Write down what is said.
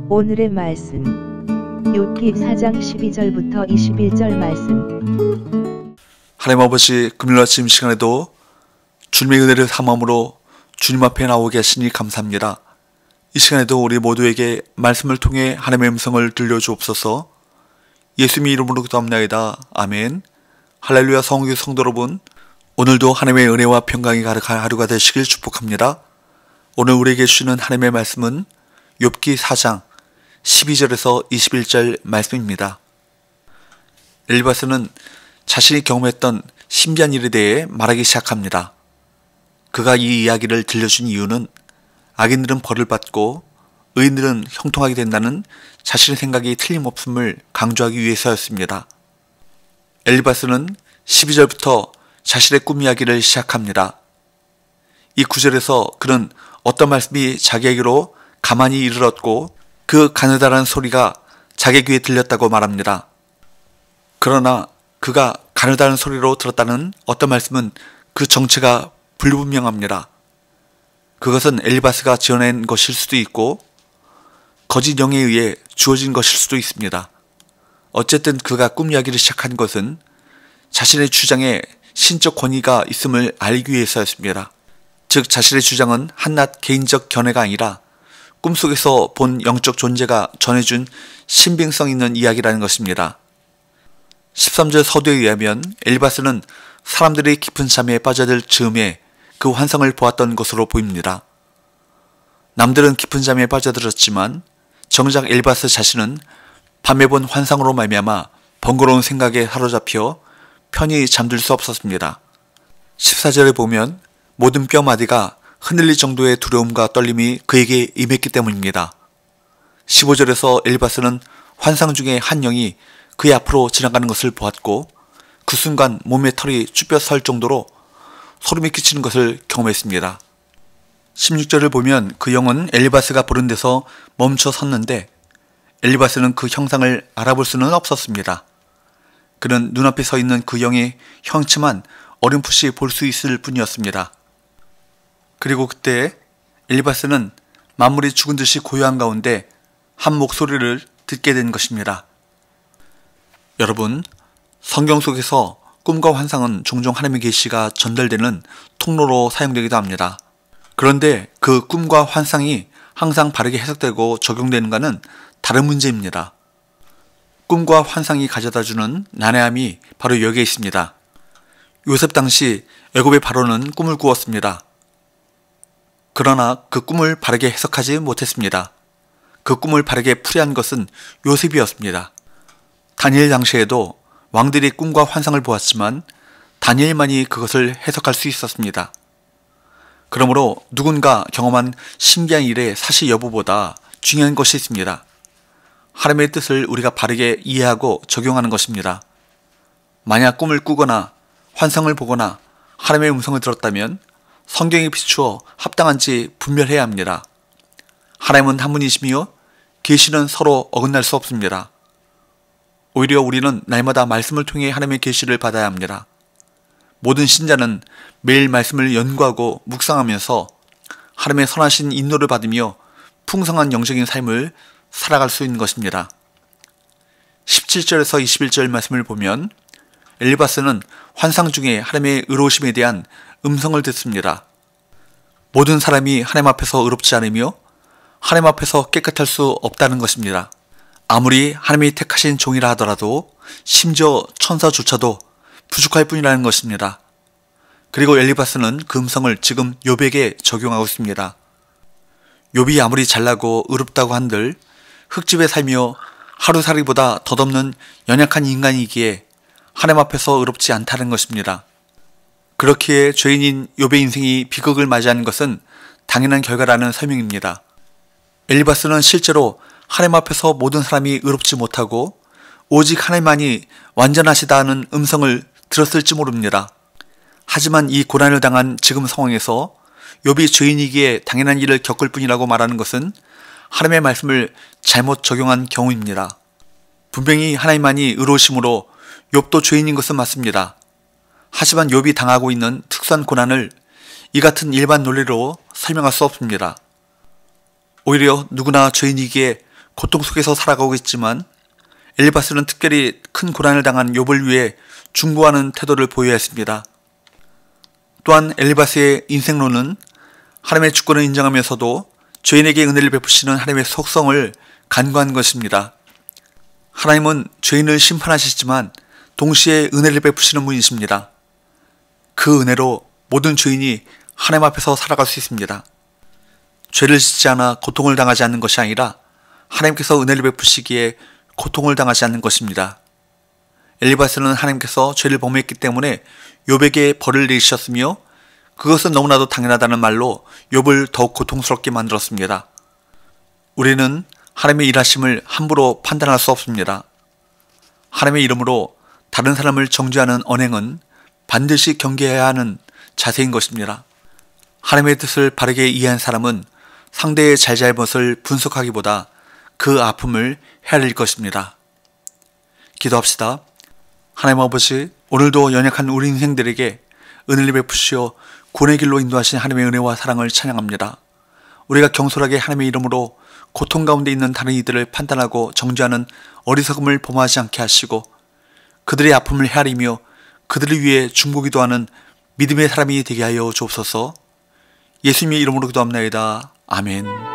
오늘의 말씀 욥기 4장 12절부터 21절 말씀. 하나님 아버지, 금요일 아침 시간에도 주님의 은혜를 삼함으로 주님 앞에 나오게 하시니 감사합니다. 이 시간에도 우리 모두에게 말씀을 통해 하나님의 음성을 들려주옵소서. 예수님의 이름으로 기도합나이다. 아멘. 할렐루야. 성교 성도 여러분, 오늘도 하나님의 은혜와 평강이 가득한 하루가 되시길 축복합니다. 오늘 우리에게 주시는 하나님의 말씀은 욥기 4장 12절에서 21절 말씀입니다. 엘리바스는 자신이 경험했던 신비한 일에 대해 말하기 시작합니다. 그가 이 이야기를 들려준 이유는 악인들은 벌을 받고 의인들은 형통하게 된다는 자신의 생각이 틀림없음을 강조하기 위해서였습니다. 엘리바스는 12절부터 자신의 꿈 이야기를 시작합니다. 이 구절에서 그는 어떤 말씀이 자기에게로 가만히 이르렀고 그 가느다란 소리가 자기 귀에 들렸다고 말합니다. 그러나 그가 가느다란 소리로 들었다는 어떤 말씀은 그 정체가 불분명합니다. 그것은 엘리바스가 지어낸 것일 수도 있고 거짓 영에 의해 주어진 것일 수도 있습니다. 어쨌든 그가 꿈 이야기를 시작한 것은 자신의 주장에 신적 권위가 있음을 알기 위해서였습니다. 즉 자신의 주장은 한낱 개인적 견해가 아니라 꿈속에서 본 영적 존재가 전해준 신빙성 있는 이야기라는 것입니다. 13절 서두에 의하면 엘리바스는 사람들이 깊은 잠에 빠져들 즈음에 그 환상을 보았던 것으로 보입니다. 남들은 깊은 잠에 빠져들었지만 정작 엘리바스 자신은 밤에 본 환상으로 말미암아 번거로운 생각에 사로잡혀 편히 잠들 수 없었습니다. 14절에 보면 모든 뼈마디가 흔들릴 정도의 두려움과 떨림이 그에게 임했기 때문입니다. 15절에서 엘리바스는 환상 중에 한 영이 그의 앞으로 지나가는 것을 보았고 그 순간 몸의 털이 쭈뼛 설 정도로 소름이 끼치는 것을 경험했습니다. 16절을 보면 그 영은 엘리바스가 보는 데서 멈춰 섰는데 엘리바스는 그 형상을 알아볼 수는 없었습니다. 그는 눈앞에 서 있는 그 영의 형체만 어렴풋이 볼 수 있을 뿐이었습니다. 그리고 그때 엘리바스는 만물이 죽은 듯이 고요한 가운데 한 목소리를 듣게 된 것입니다. 여러분, 성경 속에서 꿈과 환상은 종종 하나님의 계시가 전달되는 통로로 사용되기도 합니다. 그런데 그 꿈과 환상이 항상 바르게 해석되고 적용되는가는 다른 문제입니다. 꿈과 환상이 가져다주는 난해함이 바로 여기에 있습니다. 요셉 당시 애굽의 바로는 꿈을 꾸었습니다. 그러나 그 꿈을 바르게 해석하지 못했습니다. 그 꿈을 바르게 풀이한 것은 요셉이었습니다. 다니엘 당시에도 왕들이 꿈과 환상을 보았지만 다니엘만이 그것을 해석할 수 있었습니다. 그러므로 누군가 경험한 신기한 일의 사실 여부보다 중요한 것이 있습니다. 하나님의 뜻을 우리가 바르게 이해하고 적용하는 것입니다. 만약 꿈을 꾸거나 환상을 보거나 하나님의 음성을 들었다면 성경에 비추어 합당한지 분별해야 합니다. 하나님은 한 분이시며 계시는 서로 어긋날 수 없습니다. 오히려 우리는 날마다 말씀을 통해 하나님의 계시를 받아야 합니다. 모든 신자는 매일 말씀을 연구하고 묵상하면서 하나님의 선하신 인도를 받으며 풍성한 영적인 삶을 살아갈 수 있는 것입니다. 17절에서 21절 말씀을 보면 엘리바스는 환상 중에 하나님의 의로우심에 대한 음성을 듣습니다. 모든 사람이 하나님 앞에서 의롭지 않으며 하나님 앞에서 깨끗할 수 없다는 것입니다. 아무리 하나님이 택하신 종이라 하더라도 심지어 천사조차도 부족할 뿐이라는 것입니다. 그리고 엘리바스는 그 음성을 지금 욥에게 적용하고 있습니다. 욥이 아무리 잘나고 의롭다고 한들 흙집에 살며 하루살이보다 덧없는 연약한 인간이기에 하나님 앞에서 의롭지 않다는 것입니다. 그렇기에 죄인인 욥의 인생이 비극을 맞이하는 것은 당연한 결과라는 설명입니다. 엘리바스는 실제로 하나님 앞에서 모든 사람이 의롭지 못하고 오직 하나님만이 완전하시다는 음성을 들었을지 모릅니다. 하지만 이 고난을 당한 지금 상황에서 욥이 죄인이기에 당연한 일을 겪을 뿐이라고 말하는 것은 하나님의 말씀을 잘못 적용한 경우입니다. 분명히 하나님만이 의로우심으로 욥도 죄인인 것은 맞습니다. 하지만 욥이 당하고 있는 특수한 고난을 이 같은 일반 논리로 설명할 수 없습니다. 오히려 누구나 죄인이기에 고통 속에서 살아가고 있지만 엘리바스는 특별히 큰 고난을 당한 욥을 위해 중보하는 태도를 보여야 했습니다. 또한 엘리바스의 인생론은 하나님의 주권을 인정하면서도 죄인에게 은혜를 베푸시는 하나님의 속성을 간과한 것입니다. 하나님은 죄인을 심판하시지만 동시에 은혜를 베푸시는 분이십니다. 그 은혜로 모든 죄인이 하나님 앞에서 살아갈 수 있습니다. 죄를 짓지 않아 고통을 당하지 않는 것이 아니라 하나님께서 은혜를 베푸시기에 고통을 당하지 않는 것입니다. 엘리바스는 하나님께서 죄를 범했기 때문에 욥에게 벌을 내리셨으며 그것은 너무나도 당연하다는 말로 욥을 더욱 고통스럽게 만들었습니다. 우리는 하나님의 일하심을 함부로 판단할 수 없습니다. 하나님의 이름으로 다른 사람을 정죄하는 언행은 반드시 경계해야 하는 자세인 것입니다. 하나님의 뜻을 바르게 이해한 사람은 상대의 잘잘못을 분석하기보다 그 아픔을 헤아릴 것입니다. 기도합시다. 하나님 아버지, 오늘도 연약한 우리 인생들에게 은혜를 베푸시어 구원의 길로 인도하신 하나님의 은혜와 사랑을 찬양합니다. 우리가 경솔하게 하나님의 이름으로 고통 가운데 있는 다른 이들을 판단하고 정죄하는 어리석음을 범하지 않게 하시고 그들의 아픔을 헤아리며 그들을 위해 중보기도하는 믿음의 사람이 되게 하여 주옵소서. 예수님의 이름으로 기도합나이다. 아멘.